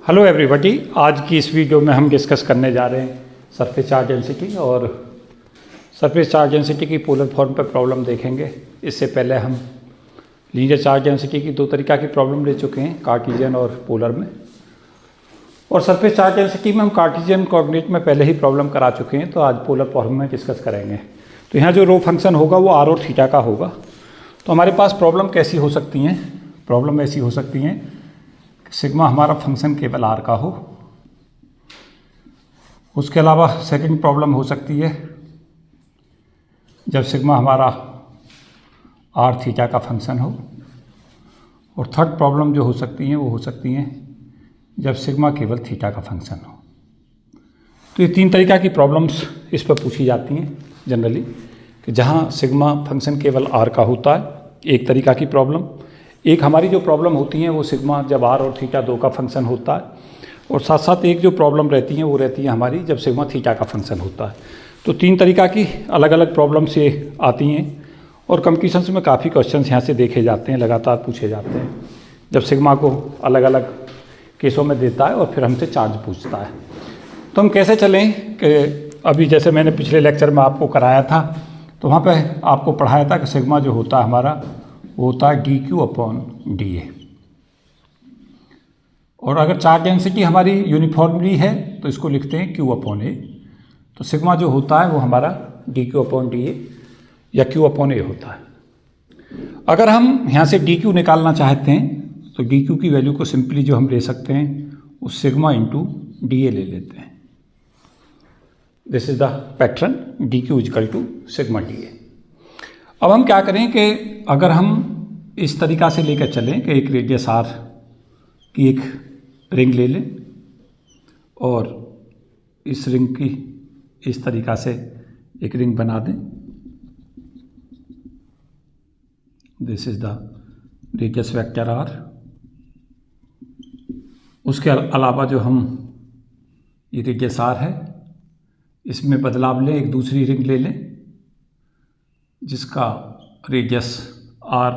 Hello everybody, आज की इस वीडियो में हम डिस्कस करने जा रहे हैं सरफेस चार्ज डेंसिटी और सरफेस चार्ज डेंसिटी की पोलर फॉर्म पर प्रॉब्लम देखेंगे। इससे पहले हम लीनियर चार्ज डेंसिटी की दो तरीक़ा की प्रॉब्लम ले चुके हैं, कार्टेशियन और पोलर में। और सरफेस चार्ज डेंसिटी में हम कार्टेशियन कोऑर्डिनेट में पहले ही प्रॉब्लम करा चुके हैं, तो आज पोलर फॉर्म में डिस्कस करेंगे। तो यहाँ जो रो फंक्शन होगा वो आर और थीटा का होगा। तो हमारे पास प्रॉब्लम कैसी हो सकती हैं? प्रॉब्लम ऐसी हो सकती हैं सिग्मा हमारा फंक्शन केवल आर का हो। उसके अलावा सेकंड प्रॉब्लम हो सकती है जब सिग्मा हमारा आर थीटा का फंक्शन हो। और थर्ड प्रॉब्लम जो हो सकती हैं वो हो सकती हैं जब सिग्मा केवल थीटा का फंक्शन हो। तो ये तीन तरीक़ा की प्रॉब्लम्स इस पर पूछी जाती हैं जनरली, कि जहाँ सिग्मा फंक्शन केवल आर का होता है एक तरीक़ा की प्रॉब्लम। एक हमारी जो प्रॉब्लम होती हैं वो सिग्मा जब आर और थीटा दो का फंक्शन होता है, और साथ साथ एक जो प्रॉब्लम रहती हैं वो रहती है हमारी जब सिग्मा थीटा का फंक्शन होता है। तो तीन तरीक़ा की अलग अलग प्रॉब्लम्स ये आती हैं और कॉम्पिटिशन्स में काफ़ी क्वेश्चंस यहाँ से देखे जाते हैं, लगातार पूछे जाते हैं जब सिग्मा को अलग अलग केसों में देता है और फिर हमसे चार्ज पूछता है। तो हम कैसे चलें कि अभी जैसे मैंने पिछले लेक्चर में आपको कराया था, तो वहाँ पर आपको पढ़ाया था कि सिग्मा जो होता है हमारा वो होता है D Q upon D A. और अगर चार्ज डेंसिटी हमारी यूनिफॉर्मली है तो इसको लिखते हैं क्यू अपॉन ए। तो सिग्मा जो होता है वो हमारा D Q upon D A या क्यू अपॉन ए होता है। अगर हम यहाँ से डी क्यू निकालना चाहते हैं तो डी क्यू की वैल्यू को सिंपली जो हम ले सकते हैं वो सिग्मा इंटू डी ए ले लेते हैं। This is the pattern D Q is equal to sigma D A. अब हम क्या करें कि अगर हम इस तरीक़ा से लेकर चलें कि एक रेडियस आर की एक रिंग ले लें और इस रिंग की इस तरीक़ा से एक रिंग बना दें। This is the radius vector R. उसके अलावा जो हम ये रेडियस आर है इसमें बदलाव लें, एक दूसरी रिंग ले लें जिसका radius R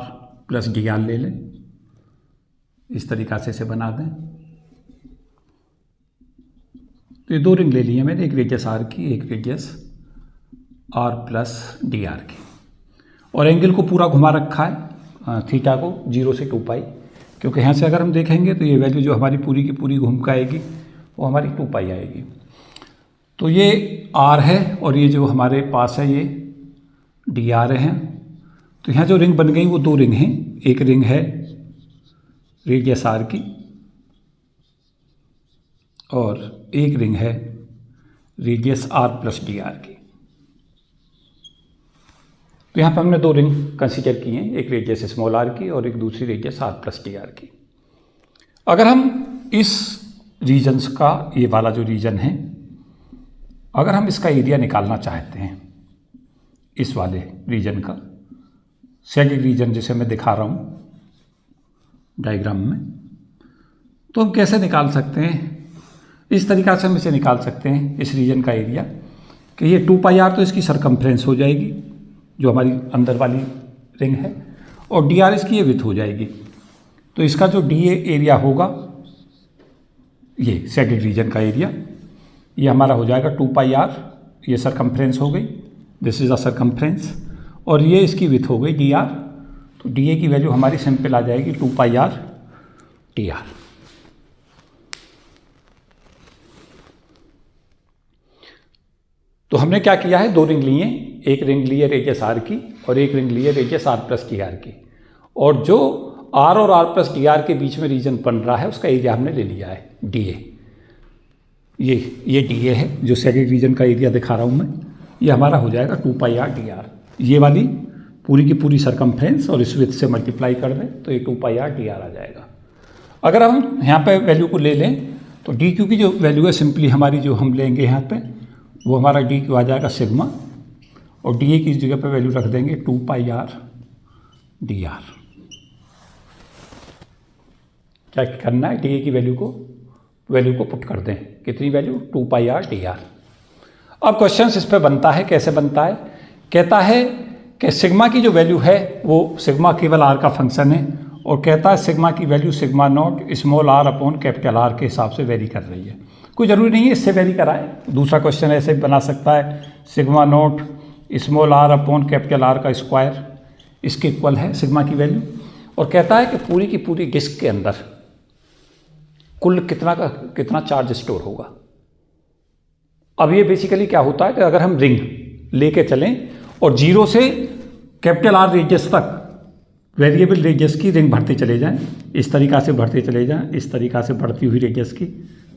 plus D R ले लें। इस तरीक़ा से इसे बना दें। तो ये दो रिंग ले ली है मैंने, एक रेडियस आर की, एक radius R plus D R की। और एंगल को पूरा घुमा रखा है थीटा को 0 से 2 पाई, क्योंकि यहाँ से अगर हम देखेंगे तो ये वैल्यू जो हमारी पूरी की पूरी घूम के आएगी वो हमारी 2 पाई आएगी। तो ये आर है और ये जो हमारे पास है ये डी आर हैं। तो यहाँ जो रिंग बन गई वो दो रिंग हैं, एक रिंग है रेडियस आर की और एक रिंग है radius R plus D R की। तो यहाँ पर हमने दो रिंग कंसीडर की हैं, एक रेडियस स्मॉल आर की और एक दूसरी radius R plus D R की। अगर हम इस रीजन्स का, ये वाला जो रीजन है, अगर हम इसका एरिया निकालना चाहते हैं इस वाले रीजन का, सैडिक रीजन जिसे मैं दिखा रहा हूँ डायग्राम में, तो हम कैसे निकाल सकते हैं? इस तरीक़ा से हम इसे निकाल सकते हैं इस रीजन का एरिया कि ये 2 पाई आर तो इसकी सरकमफ्रेंस हो जाएगी जो हमारी अंदर वाली रिंग है, और डी आर इसकी ये विड्थ हो जाएगी। तो इसका जो डी ए एरिया होगा, ये सैडिक रीजन का एरिया, ये हमारा हो जाएगा 2 पाई आर। ये सरकमफ्रेंस हो गई, दिस इज़ द सरकमफ्रेंस, और ये इसकी विड्थ हो गई डी आर। तो डी ए की वैल्यू हमारी सिंपल आ जाएगी 2 पाई आर डी आर। तो हमने क्या किया है, दो रिंग लिए, एक रिंग ली है रेडियस आर की और एक रिंग ली है radius R plus D R की, और जो आर और आर प्लस डी आर के बीच में रीजन बन रहा है उसका एरिया हमने ले लिया है डी ए। ये डी ए है जो सैडिक रीजन का एरिया दिखा रहा हूँ मैं, ये हमारा हो जाएगा 2 पाई आर डी आर। ये वाली पूरी की पूरी सरकमफ्रेंस और इस विड्थ से मल्टीप्लाई कर दें तो ये 2 पाई आर डी आर आ जाएगा। अगर हम यहाँ पे वैल्यू को ले लें तो डी क्यू की जो वैल्यू है सिंपली हमारी जो हम लेंगे यहाँ पे वो हमारा डी क्यू आ जाएगा सिग्मा, और डी ए की जगह पे वैल्यू रख देंगे 2 पाई आर डी आर। क्या करना है, डी ए की वैल्यू को पुट कर दें, कितनी value, 2 pi are D are. अब क्वेश्चन इस पे बनता है, कैसे बनता है, कहता है कि सिग्मा की जो वैल्यू है वो सिग्मा केवल आर का फंक्शन है और कहता है सिग्मा की value sigma naught small R upon capital R के हिसाब से वेरी कर रही है। कोई ज़रूरी नहीं है इससे वेरी कराए, दूसरा क्वेश्चन ऐसे भी बना सकता है, sigma naught small R upon capital R का स्क्वायर इसके इक्वल है सिग्मा की वैल्यू, और कहता है कि पूरी की पूरी डिस्क के अंदर कुल कितना चार्ज स्टोर होगा। अब ये बेसिकली क्या होता है कि अगर हम रिंग लेके चलें और 0 से कैपिटल आर रेडियस तक वेरिएबल रेडियस की रिंग भरते चले जाएं, इस तरीक़ा से भरते चले जाएं, इस तरीक़ा से बढ़ती हुई रेडियस की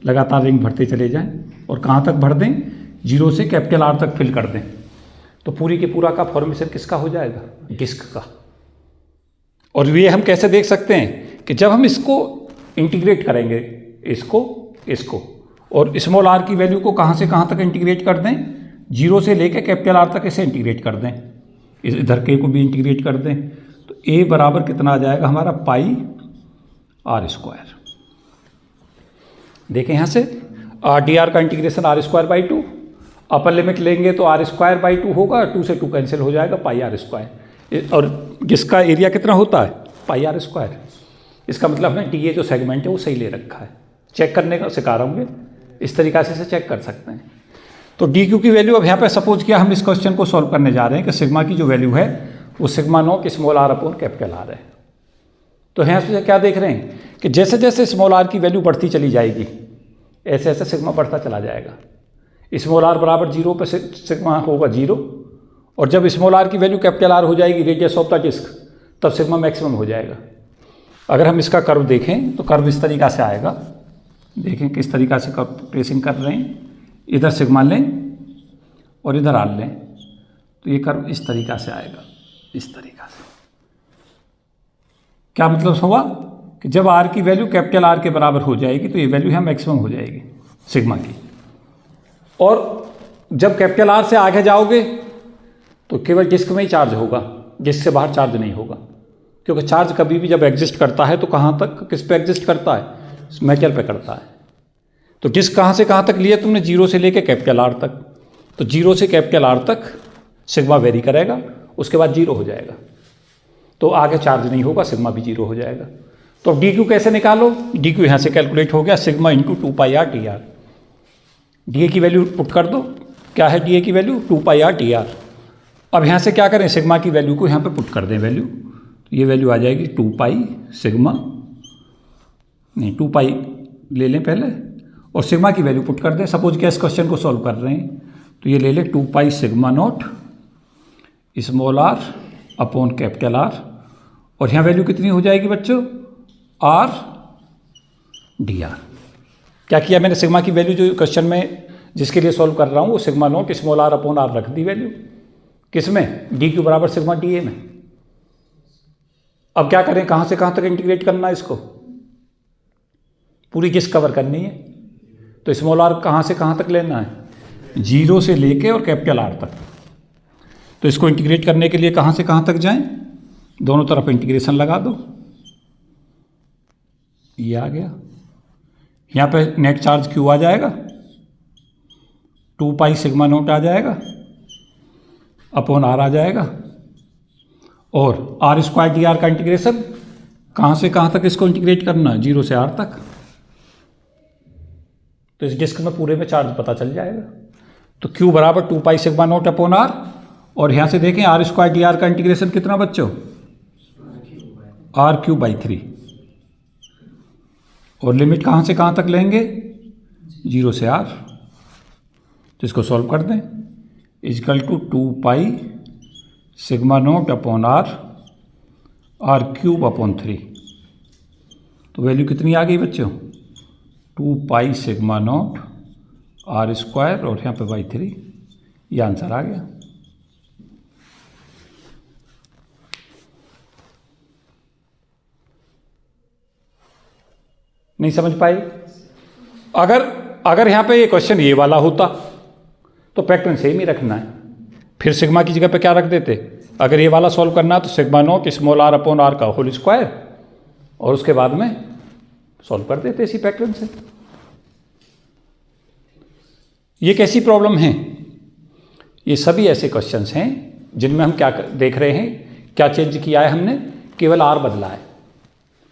लगातार रिंग भरते चले जाएं, और कहाँ तक भर दें, 0 से कैपिटल आर तक फिल कर दें, तो पूरी के पूरा का फॉर्मेशन किसका हो जाएगा, डिस्क का। और ये हम कैसे देख सकते हैं कि जब हम इसको इंटीग्रेट करेंगे, इसको और स्मॉल आर की वैल्यू को कहाँ से कहाँ तक इंटीग्रेट कर दें, 0 से लेकर कैपिटल आर तक इसे इंटीग्रेट कर दें, इधर के को भी इंटीग्रेट कर दें, तो a बराबर कितना आ जाएगा हमारा पाई आर स्क्वायर। देखें यहाँ से डी.r का इंटीग्रेशन r²/2, अपर लिमिट लेंगे तो r²/2 होगा, 2 से 2 कैंसिल हो जाएगा, पाई आर स्क्वायर, और जिसका एरिया कितना होता है, पाई आर स्क्वायर। इसका मतलब हमने डी जो सेगमेंट है वो सही ले रखा है। चेक करने का सिखा रहा हूँ, इस तरीक़ा से चेक कर सकते हैं। तो डी क्यू की वैल्यू अब यहाँ पे सपोज किया हम इस क्वेश्चन को सॉल्व करने जा रहे हैं कि सिग्मा की जो वैल्यू है वो sigma naught small R upon capital R है। तो यहाँ से क्या देख रहे हैं कि जैसे जैसे स्मॉल आर की वैल्यू बढ़ती चली जाएगी ऐसे ऐसे सिग्मा बढ़ता चला जाएगा। स्मॉल आर बराबर 0 पर सिग्मा होगा 0, और जब स्मॉल आर की वैल्यू कैपिटल आर हो जाएगी रेडियस ऑफ द डिस्क, तब सिग्मा मैक्सिमम हो जाएगा। अगर हम इसका कर्व देखें तो कर्व इस तरीक़ा से आएगा, देखें किस तरीक़ा से कर्व ट्रेसिंग कर रहे हैं, इधर सिग्मा लें और इधर आर लें, तो ये कर्व इस तरीक़ा से आएगा, इस तरीक़ा से। क्या मतलब हुआ कि जब आर की वैल्यू कैपिटल आर के बराबर हो जाएगी तो ये वैल्यू यहाँ मैक्सिमम हो जाएगी सिग्मा की, और जब कैपिटल आर से आगे जाओगे तो केवल डिस्क में ही चार्ज होगा, डिस्क से बाहर चार्ज नहीं होगा, क्योंकि चार्ज कभी भी जब एग्जिस्ट करता है तो कहाँ तक, किस पे एग्जिस्ट करता है, मेटल पे करता है। तो डिस्क कहाँ से कहाँ तक लिया तुमने, 0 से लेके कैपिटल आर तक, तो 0 से कैपिटल आर तक सिग्मा वेरी करेगा, उसके बाद 0 हो जाएगा, तो आगे चार्ज नहीं होगा, सिग्मा भी 0 हो जाएगा। तो डी क्यू कैसे निकालो, डी क्यू यहाँ से कैलकुलेट हो गया sigma into 2πr dr। D A की वैल्यू पुट कर दो, क्या है डी ए की वैल्यू 2πr dr। अब यहाँ से क्या करें, सिग्मा की वैल्यू को यहाँ पे पुट कर दें वैल्यू, तो ये वैल्यू आ जाएगी 2π सिग्मा, नहीं 2π ले लें पहले, और सिग्मा की वैल्यू पुट कर दें। सपोज कि इस क्वेश्चन को सॉल्व कर रहे हैं तो ये ले लें 2π sigma naught small R upon capital R, और यहाँ वैल्यू कितनी हो जाएगी बच्चों, आर डी आर। क्या किया मैंने, सिग्मा की वैल्यू जो क्वेश्चन में जिसके लिए सॉल्व कर रहा हूँ वो sigma naught small R upon R रख दी वैल्यू, किस में, डी क्यू बराबर सिग्मा डी ए में। अब क्या करें, कहाँ से कहाँ तक इंटीग्रेट करना है, इसको पूरी डिस्क कवर करनी है, तो स्मॉल आर कहाँ से कहाँ तक लेना है, 0 से लेके और कैपिटल आर तक। तो इसको इंटीग्रेट करने के लिए कहाँ से कहाँ तक जाएं, दोनों तरफ इंटीग्रेशन लगा दो, ये आ गया। यहाँ पे नेट चार्ज क्यू आ जाएगा, 2π सिग्मा नोट आ जाएगा अपॉन आर आ जाएगा, और r² dr का इंटीग्रेशन कहाँ से कहाँ तक इसको इंटीग्रेट करना है, 0 से r तक। तो इस डिस्क में पूरे में चार्ज पता चल जाएगा। तो Q बराबर 2π सिग्मा नोट अपॉन r, और यहाँ से देखें r² dr का इंटीग्रेशन कितना बच्चों, r³/3, और लिमिट कहाँ से कहाँ तक लेंगे, 0 से r। तो इसको सॉल्व कर दें, equal to 2π sigma naught upon r³/3। तो वैल्यू कितनी आ गई बच्चों, 2π सिग्मा नोट r², और यहाँ पे बाई 3, ये आंसर आ गया। नहीं समझ पाए। अगर यहाँ पे ये क्वेश्चन ये वाला होता तो पैटर्न सेम ही रखना है, फिर सिग्मा की जगह पे क्या रख देते, अगर ये वाला सॉल्व करना है तो sigma naught small R upon R का होल स्क्वायर, और उसके बाद में सॉल्व कर देते इसी पैटर्न से। ये कैसी प्रॉब्लम है, ये सभी ऐसे क्वेश्चंस हैं जिनमें हम क्या देख रहे हैं, क्या चेंज किया है हमने, केवल आर बदला है।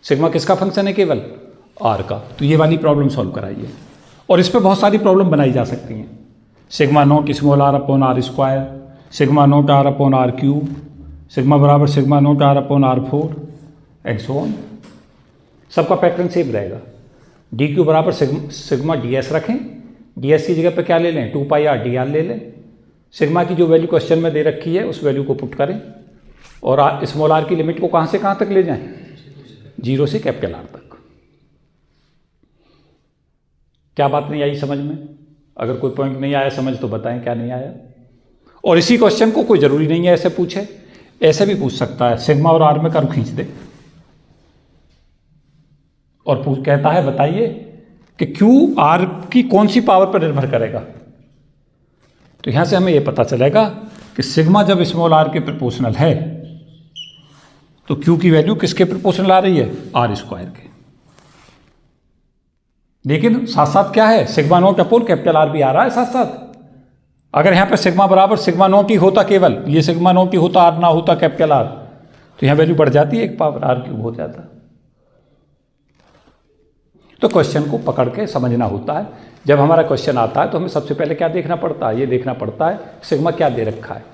सिग्मा किसका फंक्शन है? केवल आर का। तो ये वाली प्रॉब्लम सॉल्व कराइए। और इस पर बहुत सारी प्रॉब्लम बनाई जा सकती हैं। Sigma naught small R upon R square, sigma naught R upon R cube, sigma बराबर sigma naught R upon R 4 and so on. सबका पैटर्न सेम रहेगा। डी क्यू बराबर सिग्मा डी एस रखें, डी एस की जगह पे क्या ले लें? 2 पाई आर डी आर ले लें। सिग्मा की जो वैल्यू क्वेश्चन में दे रखी है उस वैल्यू को पुट करें और स्मॉल आर की लिमिट को कहाँ से कहाँ तक ले जाएं? 0 से कैपिटल आर तक। क्या बात नहीं आई समझ में? अगर कोई पॉइंट नहीं आया समझ तो बताएं क्या नहीं आया। और इसी क्वेश्चन को कोई ज़रूरी नहीं है ऐसे पूछे, ऐसे भी पूछ सकता है। सिग्मा और आर में कर्व खींच दे और कहता है बताइए कि क्यू आर की कौन सी पावर पर निर्भर करेगा। तो यहां से हमें यह पता चलेगा कि सिग्मा जब स्मॉल आर के प्रोपोर्शनल है तो क्यू की वैल्यू किसके प्रोपोर्शनल आ रही है? आर स्क्वायर के। लेकिन साथ साथ क्या है? Sigma naught upon capital are भी आ रहा है साथ साथ। अगर यहां पर सिग्मा बराबर सिग्मा नोट ही होता, केवल ये सिग्मा नोट ही होता, आर ना होता कैपिटल आर, तो यहां वैल्यू बढ़ जाती है, एक पावर आर क्यूब हो जाता। तो क्वेश्चन को पकड़ के समझना होता है। जब हमारा क्वेश्चन आता है तो हमें सबसे पहले क्या देखना पड़ता है? ये देखना पड़ता है सिग्मा क्या दे रखा है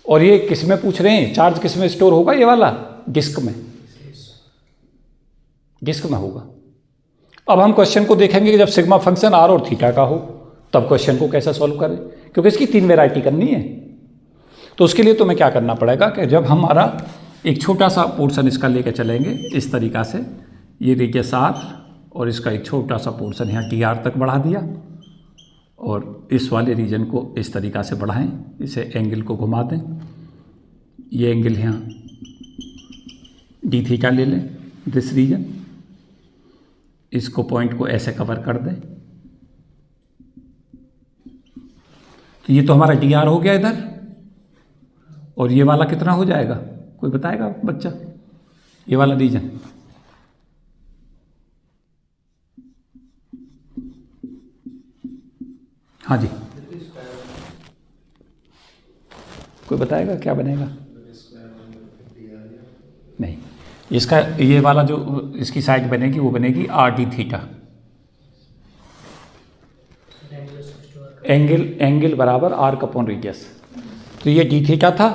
और ये किस में पूछ रहे हैं? चार्ज किस में स्टोर होगा? ये वाला डिस्क में, डिस्क में होगा। अब हम क्वेश्चन को देखेंगे कि जब सिग्मा फंक्शन आर और थीटा का हो तब क्वेश्चन को कैसे सॉल्व करें, क्योंकि इसकी 3 वैरायटी करनी है। तो उसके लिए तुम्हें क्या करना पड़ेगा कि जब हमारा एक छोटा सा पोर्शन इसका लेके चलेंगे इस तरीक़ा से, ये रेडियस आर और इसका एक छोटा सा पोर्शन यहाँ टी आर तक बढ़ा दिया और इस वाले रीजन को इस तरीक़ा से बढ़ाएं, इसे एंगल को घुमा दें, ये एंगल यहाँ डी थीटा ले लें, दिस रीजन, इसको पॉइंट को ऐसे कवर कर दें। तो ये तो हमारा डी आर हो गया इधर, और ये वाला कितना हो जाएगा? कोई बताएगा बच्चा? ये वाला रीजन हाँ जी, कोई बताएगा क्या बनेगा? नहीं, इसका ये वाला जो इसकी साइड बनेगी वो बनेगी आर डी थीटा। एंगल बराबर आर्क अपॉन रेडियस। तो ये डी थीटा था,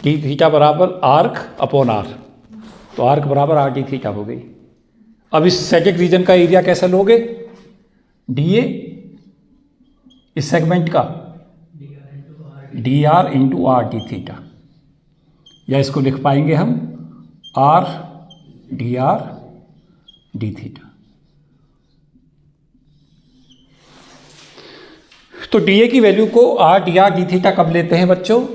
डी थीटा बराबर आर्क अपॉन आर, तो आर्क बराबर आर डी थीटा हो गई। अब इस सेकेंड रीजन का एरिया कैसे लोगे? डी ए इस सेगमेंट का D R into R D theta, या इसको लिख पाएंगे हम आर डी थीटा। तो डी ए की वैल्यू को आर डी थीटा कब लेते हैं बच्चों?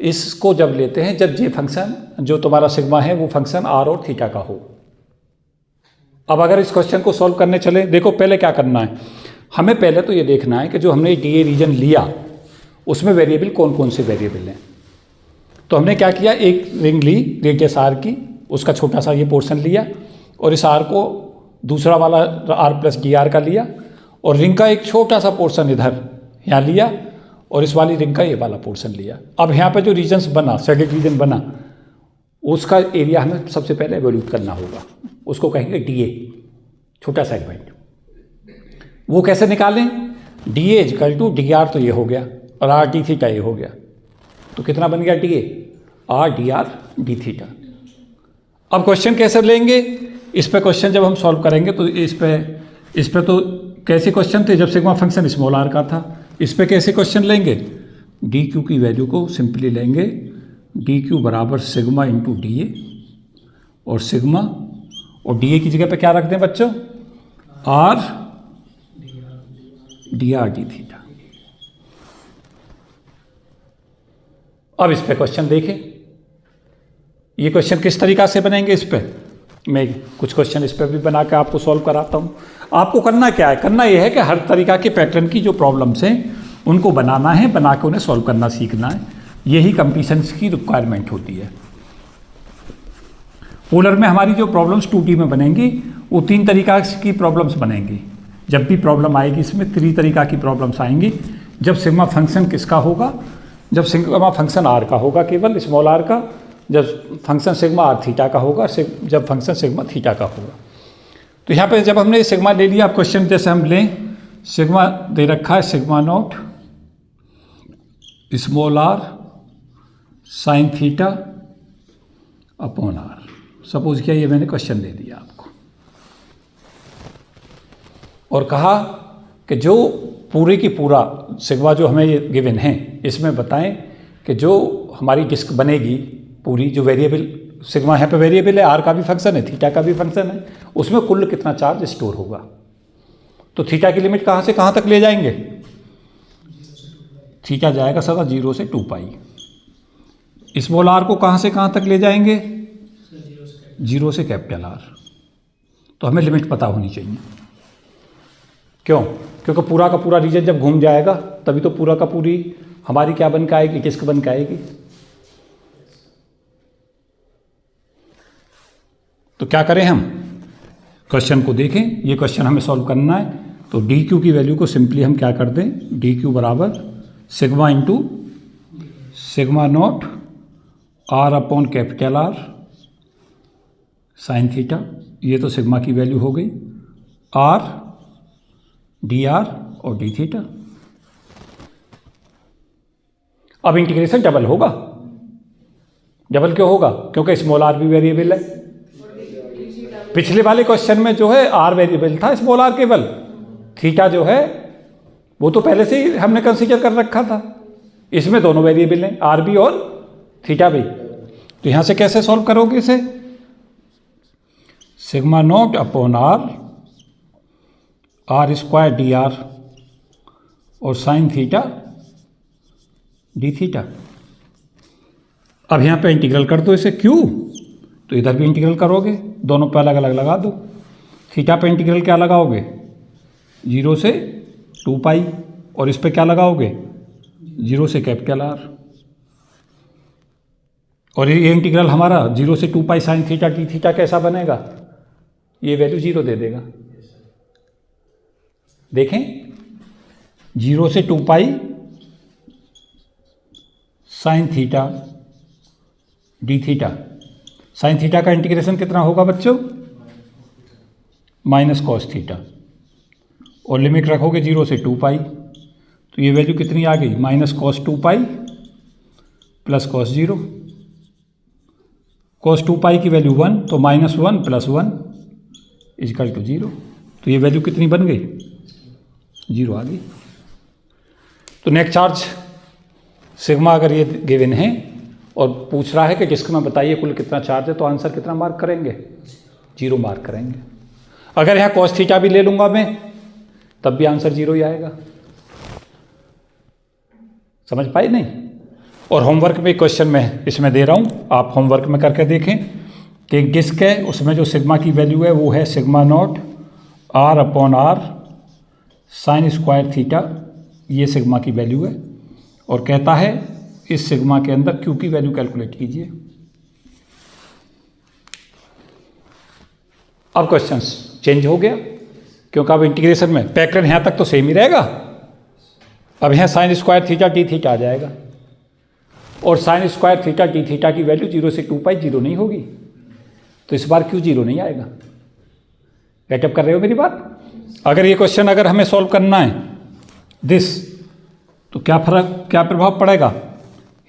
इसको जब लेते हैं जब ये फंक्शन जो तुम्हारा सिग्मा है वो फंक्शन आर और थीटा का हो। अब अगर इस क्वेश्चन को सॉल्व करने चले, देखो पहले क्या करना है, हमें पहले तो ये देखना है कि जो हमने डी ए रीजन लिया उसमें वेरिएबल कौन कौन से वेरिएबल हैं। तो हमने क्या किया, एक रिंग ली रेडियस आर की, उसका छोटा सा ये पोर्शन लिया और इस आर को दूसरा वाला आर प्लस डी आर का लिया और रिंग का एक छोटा सा पोर्शन इधर यहाँ लिया और इस वाली रिंग का ये वाला पोर्शन लिया। अब यहाँ पे जो रीजन्स बना, सेकेंड रीजन बना, उसका एरिया हमें सबसे पहले एवोल्यूट करना होगा, उसको कहेंगे डी ए, छोटा सेगमेंट। वो कैसे निकालें? D A equal to D R, तो ये हो गया, और आर डी थीटा ये हो गया, तो कितना बन गया D A? R D theta. अब क्वेश्चन कैसे लेंगे? इस पे क्वेश्चन जब हम सॉल्व करेंगे तो इस पे तो कैसे क्वेश्चन थे जब सिग्मा फंक्शन स्मॉल आर का था, इस पे कैसे क्वेश्चन लेंगे? डी क्यू की वैल्यू को सिंपली लेंगे, डी क्यू बराबर सिग्मा इंटू डी ए, और सिग्मा और डी ए की जगह पे क्या रख दें बच्चों? R D theta. अब इस पे क्वेश्चन देखें, ये क्वेश्चन किस तरीका से बनेंगे। इस पे मैं कुछ क्वेश्चन इस पे भी बना के आपको सॉल्व कराता हूँ। आपको करना क्या है? करना ये है कि हर तरीका के पैटर्न की जो प्रॉब्लम्स हैं उनको बनाना है, बना के उन्हें सॉल्व करना सीखना है। यही कंपटीशंस की रिक्वायरमेंट होती है। पोलर में हमारी जो प्रॉब्लम्स 2D में बनेंगी वो 3 तरीका की प्रॉब्लम्स बनेंगी। जब भी प्रॉब्लम आएगी इसमें 3 तरीका की प्रॉब्लम्स आएंगी। जब सिग्मा फंक्शन किसका होगा? जब सिग्मा फंक्शन आर का होगा, केवल स्मॉल आर का, जब फंक्शन सिग्मा आर थीटा का होगा, जब फंक्शन सिग्मा थीटा का होगा। तो यहाँ पे जब हमने सिग्मा ले लिया, अब क्वेश्चन जैसे हम लें, सिग्मा दे रखा है sigma naught small R sine theta upon R. Suppose किया ये मैंने क्वेश्चन दे दिया आपको और कहा कि जो पूरे की पूरा सिग्मा जो हमें ये गिवन है, इसमें बताएं कि जो हमारी डिस्क बनेगी पूरी, जो वेरिएबल सिग्मा यहाँ पे वेरिएबल है, आर का भी फंक्शन है, थीटा का भी फंक्शन है, उसमें कुल कितना चार्ज स्टोर होगा। तो थीटा की लिमिट कहाँ से कहाँ तक ले जाएंगे? थीटा जाएगा सदा 0 से 2 पाई। स्मॉल आर को कहाँ से कहाँ तक ले जाएंगे? 0 से कैपिटल आर। तो हमें लिमिट पता होनी चाहिए। क्यों? क्योंकि पूरा का पूरा रीजन जब घूम जाएगा तभी तो पूरा का पूरी हमारी क्या बन के आएगी, डिस्क बन के आएगी। तो क्या करें हम? क्वेश्चन को देखें, ये क्वेश्चन हमें सॉल्व करना है। तो डी क्यू की वैल्यू को सिंपली हम क्या कर दें, डी क्यू बराबर sigma into sigma naught R upon capital R sine theta. ये तो सिग्मा की वैल्यू हो गई, आर डी आर और डी थीटा। अब इंटीग्रेशन डबल होगा। डबल क्यों होगा? क्योंकि स्मॉल आर भी वेरिएबल है। पिछले वाले क्वेश्चन में जो है आर वेरिएबल था, स्मॉल आर केवल, थीटा जो है वो तो पहले से ही हमने कंसीडर कर रखा था। इसमें दोनों वेरिएबल हैं, आर भी और थीटा भी। तो यहां से कैसे सॉल्व करोगे इसे? Sigma naught upon R, R square D R और साइन थीटा डी थीटा। अब यहां पे इंटीग्रल कर दो इसे, क्यों? तो इधर भी इंटीग्रल करोगे, दोनों पे अलग अलग लगा दो। थीटा पे इंटीग्रल क्या लगाओगे? 0 से 2 पाई, और इस पे क्या लगाओगे? 0 से कैपिटल आर। और ये इंटीग्रल हमारा 0 से 2 pi sine theta D theta कैसा बनेगा? ये वैल्यू 0 दे देगा। देखें, 0 से 2 pi sine theta D theta. Sine theta का इंटीग्रेशन कितना होगा बच्चों? माइनस कॉस थीटा, और लिमिट रखोगे 0 से 2 पाई। तो ये वैल्यू कितनी आ गई? Minus cos 2 pi plus cos 0। Cos 2 पाई की वैल्यू 1, तो माइनस 1 प्लस 1 इजकल टू 0। तो ये वैल्यू कितनी बन गई? 0 आ गई। तो नेट चार्ज सिग्मा अगर ये गिवन है और पूछ रहा है कि डिस्क में बताइए कुल कितना चार्ज है, तो आंसर कितना मार्क करेंगे? 0 मार्क करेंगे। अगर यहाँ कॉस थीटा भी ले लूँगा मैं, तब भी आंसर 0 ही आएगा। समझ पाए नहीं? और होमवर्क में क्वेश्चन में इसमें दे रहा हूँ, आप होमवर्क में करके देखें कि एक डिस्क है, उसमें जो सिग्मा की वैल्यू है वो है sigma naught R upon R sine square theta. ये सिग्मा की वैल्यू है, और कहता है इस सिग्मा के अंदर क्यू की वैल्यू कैलकुलेट कीजिए। अब क्वेश्चन चेंज हो गया, क्योंकि अब इंटीग्रेशन में पैटर्न यहाँ तक तो सेम ही रहेगा। अब यहाँ sine square theta D theta आ जाएगा, और sine square theta D theta की वैल्यू 0 से 2 पाई 0 नहीं होगी, तो इस बार क्यों 0 नहीं आएगा? गेटअप कर रहे हो मेरी बात? अगर ये क्वेश्चन अगर हमें सॉल्व करना है दिस, तो क्या प्रभाव पड़ेगा?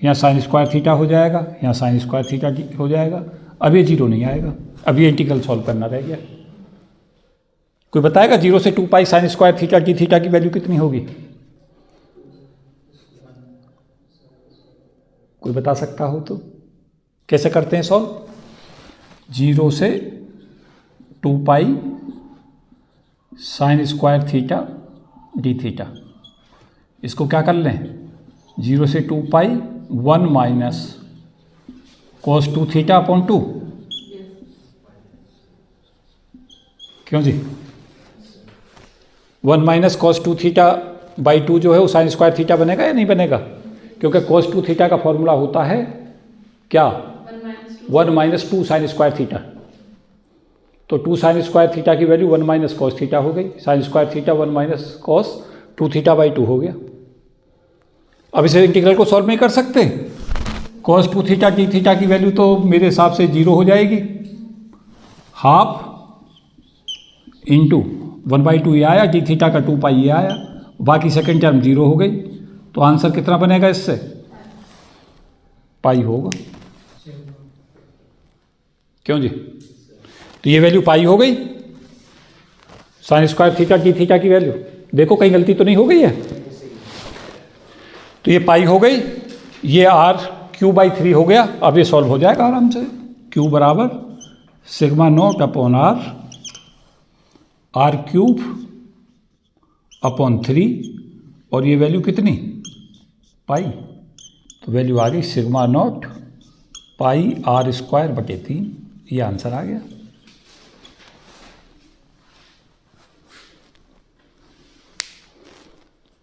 यहाँ साइन स्क्वायर थीटा हो जाएगा, यहाँ साइन स्क्वायर थीटा हो जाएगा। अब ये 0 नहीं आएगा, अब ये इंटीग्रल सॉल्व करना रह गया। कोई बताएगा 0 से 2 pi sine square theta D theta की वैल्यू कितनी होगी? कोई बता सकता हो तो? कैसे करते हैं सॉल्व? 0 से 2 pi sine square theta D theta. इसको क्या कर लें? 0 से 2 पाई 1 माइनस कॉस 2 थीटा अपॉन 2। क्यों जी? 1 माइनस कॉस 2 थीटा बाई 2 जो है वो साइन स्क्वायर थीटा बनेगा या नहीं बनेगा? क्योंकि कॉस 2 थीटा का फॉर्मूला होता है क्या? 1 माइनस 2 साइन स्क्वायर थीटा। तो 2 साइन स्क्वायर थीटा की वैल्यू 1 माइनस कॉस थीटा हो गई। Sign square theta 1 minus cos 2 theta by 2 हो गया। अब इसे इंटीग्रल को सॉल्व नहीं कर सकते? cos 2 थीटा टी थीटा की वैल्यू तो मेरे हिसाब से 0 हो जाएगी, हाफ इंटू 1/2 ये आया, टी थीटा का 2 पाई ये आया, बाकी सेकेंड टर्म 0 हो गई। तो आंसर कितना बनेगा इससे? पाई होगा। क्यों जी? तो ये वैल्यू पाई हो गई, sign square theta T theta की वैल्यू। देखो कहीं गलती तो नहीं हो गई है। तो ये पाई हो गई, ये r³/3 हो गया। अब ये सॉल्व हो जाएगा आराम से। Q बराबर सिग्मा नॉट अपॉन r³/3, और ये वैल्यू कितनी? पाई। तो वैल्यू आ गई सिग्मा नॉट पाई r²/3। ये आंसर आ गया।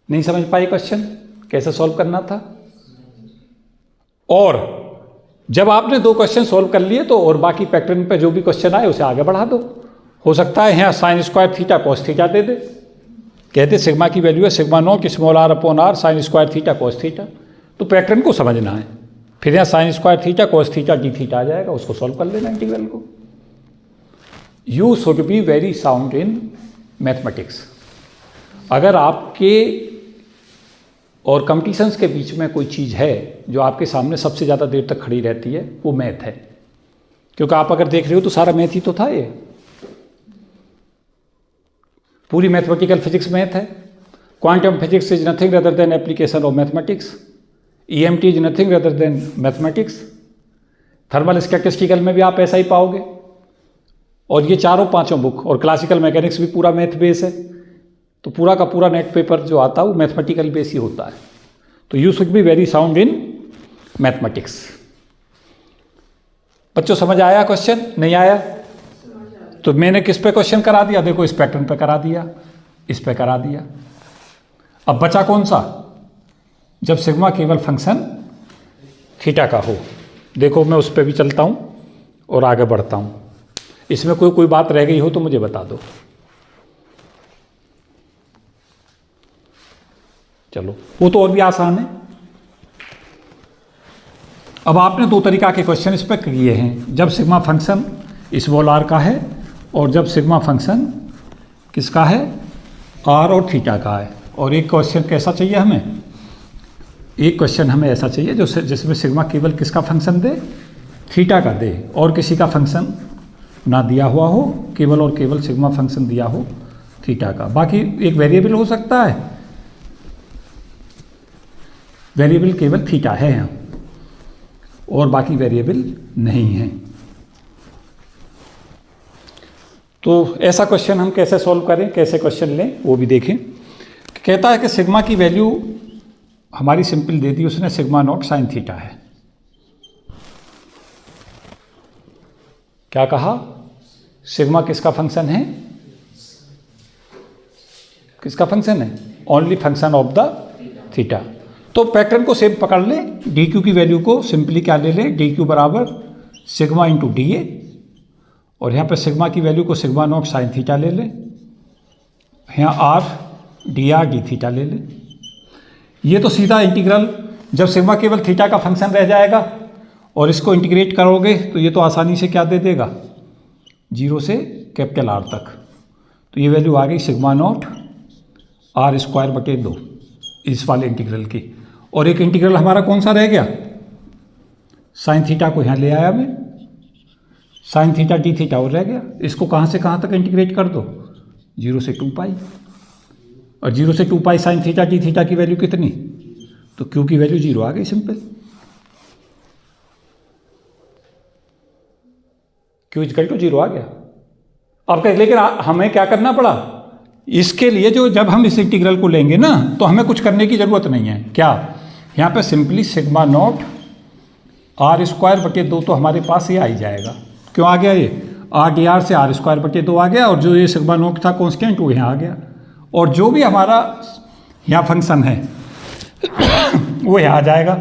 नहीं समझ पाए क्वेश्चन कैसे सॉल्व करना था? और जब आपने 2 क्वेश्चन सॉल्व कर लिए तो और बाकी पैटर्न पे जो भी क्वेश्चन आए उसे आगे बढ़ा दो। हो सकता है यहाँ sine square theta cos theta दे दे, कहते सिग्मा की वैल्यू है sigma naught small r upon r sine square theta cos theta. तो पैटर्न को समझना है, फिर यहाँ sine square theta cos theta D theta आ जाएगा, उसको सॉल्व कर लेना इंटीग्रल को। You should be very sound in mathematics. अगर आपके और कंपटीशंस के बीच में कोई चीज़ है जो आपके सामने सबसे ज़्यादा देर तक खड़ी रहती है, वो मैथ है। क्योंकि आप अगर देख रहे हो तो सारा मैथ ही तो था, ये पूरी मैथमेटिकल फिजिक्स मैथ है। Quantum physics is nothing other than application of mathematics, EMT is nothing other than mathematics. Thermal statistical में भी आप ऐसा ही पाओगे। और ये चारों पांचों बुक और क्लासिकल मैकेनिक्स भी पूरा मैथ बेस है। तो पूरा का पूरा नेट पेपर जो आता है वो मैथमेटिकल बेस ही होता है। तो you should be very sound in mathematics. बच्चों समझ आया क्वेश्चन? नहीं आया? तो मैंने किस पे क्वेश्चन करा दिया? देखो इस पैटर्न पे करा दिया, इस पे करा दिया। अब बचा कौन सा? जब सिग्मा केवल फंक्शन थीटा का हो। देखो मैं उस पे भी चलता हूं और आगे बढ़ता हूं। इसमें कोई बात रह गई हो तो मुझे बता दो। चलो वो तो और भी आसान है। अब आपने 2 तरीका के क्वेश्चन इस पर किए हैं, जब सिग्मा फंक्शन स्मॉल r का है और जब सिग्मा फंक्शन किसका है? r और थीटा का है। और एक क्वेश्चन कैसा चाहिए हमें? एक क्वेश्चन हमें ऐसा चाहिए जो जिसमें सिग्मा केवल किसका फंक्शन दे? थीटा का दे, और किसी का फंक्शन ना दिया हुआ हो, केवल और केवल सिग्मा फंक्शन दिया हो थीटा का। बाकी एक वेरिएबल हो सकता है, वेरिएबल केवल थीटा है यहाँ और बाकी वेरिएबल नहीं है। तो ऐसा क्वेश्चन हम कैसे सॉल्व करें, कैसे क्वेश्चन लें वो भी देखें। कहता है कि सिग्मा की वैल्यू हमारी सिंपल दे दी उसने, सिग्मा नॉट साइन थीटा है। क्या कहा? सिग्मा किसका फंक्शन है? किसका फंक्शन है? Only function of the theta. तो पैटर्न को सेम पकड़ ले, डी क्यू की वैल्यू को सिंपली क्या ले ले? डी क्यू बराबर सिग्मा इंटू डी ए, और यहाँ पे सिग्मा की वैल्यू को सिग्मा नॉट साइन थीटा ले ले, यहाँ are D R D theta ले ले। ये तो सीधा इंटीग्रल, जब सिग्मा केवल थीटा का फंक्शन रह जाएगा और इसको इंटीग्रेट करोगे तो ये तो आसानी से क्या दे देगा? 0 से कैपिटल R तक। तो ये वैल्यू आ गई सिग्मा नॉट r²/2 इस वाले इंटीग्रल की। और एक इंटीग्रल हमारा कौन सा रह गया? साइन थीटा को यहाँ ले आया मैं, साइन थीटा डी थीटा और रह गया। इसको कहाँ से कहाँ तक इंटीग्रेट कर दो? 0 से 2 पाई, और 0 से 2 pi sine theta D theta की वैल्यू कितनी? तो क्यू की वैल्यू 0 आ गई सिंपल। क्यू इक्वल टू 0 आ गया। अब लेकिन हमें क्या करना पड़ा इसके लिए? जो जब हम इस इंटीग्रल को लेंगे ना तो हमें कुछ करने की जरूरत नहीं है। क्या? यहाँ पे सिंपली सिग्मा नॉट r²/2 तो हमारे पास ये आ ही जाएगा। क्यों आ गया? ये r/dr से r²/2 आ गया, और जो ये सिग्मा नॉट था कांस्टेंट वो यहाँ आ गया, और जो भी हमारा यहाँ फंक्शन है वो यहाँ आ जाएगा।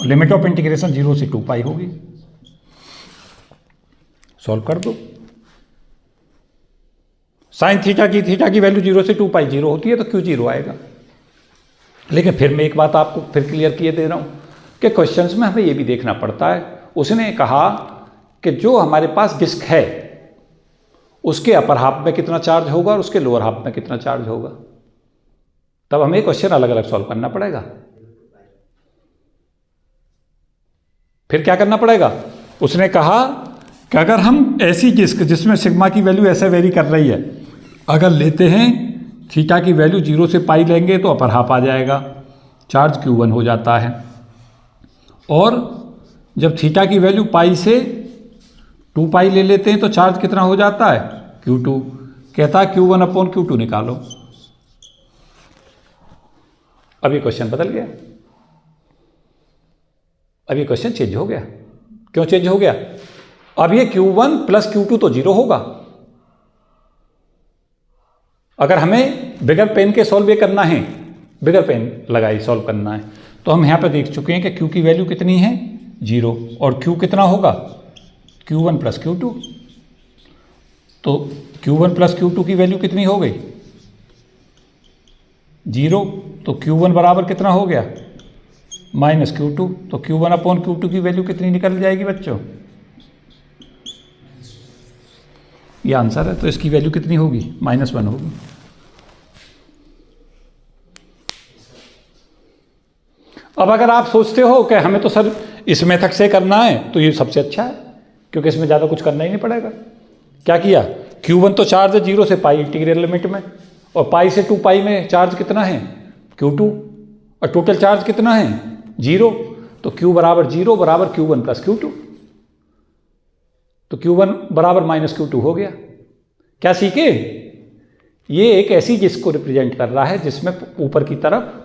लिमिट ऑफ इंटीग्रेशन 0 से 2 पाई होगी। सॉल्व कर दो। साइन थीटा की वैल्यू 0 से 2 पाई 0 होती है, तो क्यों 0 आएगा? लेकिन फिर मैं एक बात आपको फिर क्लियर किए दे रहा हूँ कि क्वेश्चंस में हमें ये भी देखना पड़ता है। उसने कहा कि जो हमारे पास डिस्क है उसके अपर हाफ में कितना चार्ज होगा और उसके लोअर हाफ में कितना चार्ज होगा, तब हमें क्वेश्चन अलग अलग सॉल्व करना पड़ेगा। फिर क्या करना पड़ेगा, उसने कहा कि अगर हम ऐसी डिस्क जिसमें सिग्मा की वैल्यू ऐसे वेरी कर रही है, अगर लेते हैं थीटा की वैल्यू 0 से पाई लेंगे तो अपर हाफ आ जाएगा, चार्ज Q1 हो जाता है। और जब थीटा की वैल्यू पाई से 2 पाई ले लेते हैं तो चार्ज कितना हो जाता है, Q2। कहता है Q1 अपॉन Q2 निकालो। अब ये क्वेश्चन बदल गया, अब ये क्वेश्चन चेंज हो गया। क्यों चेंज हो गया, अब ये Q1 प्लस Q2 तो 0 होगा। अगर हमें बिगर पेन के सॉल्व ये करना है, बिगर पेन लगाई सॉल्व करना है, तो हम यहाँ पे देख चुके हैं कि Q की वैल्यू कितनी है 0 और Q कितना होगा Q1 प्लस Q2। तो Q1 प्लस Q2 की वैल्यू कितनी हो गई 0, तो Q1 बराबर कितना हो गया माइनस Q2। तो Q1 अपॉन Q2 की वैल्यू कितनी निकल जाएगी बच्चों, ये आंसर है। तो इसकी वैल्यू कितनी होगी -1 होगी। अब अगर आप सोचते हो कि हमें तो सर इस मेथड से करना है, तो ये सबसे अच्छा है क्योंकि इसमें ज़्यादा कुछ करना ही नहीं पड़ेगा। क्या किया, Q1 तो चार्ज है 0 से पाई इंटीग्रल लिमिट में, और पाई से 2 पाई में चार्ज कितना है Q2, और टोटल चार्ज कितना है 0। तो Q बराबर 0 बराबर Q1 प्लस Q2, तो Q1 बराबर माइनस Q2 हो गया। क्या सीखे, ये एक ऐसी डिस्क को रिप्रेजेंट कर रहा है जिसमें ऊपर की तरफ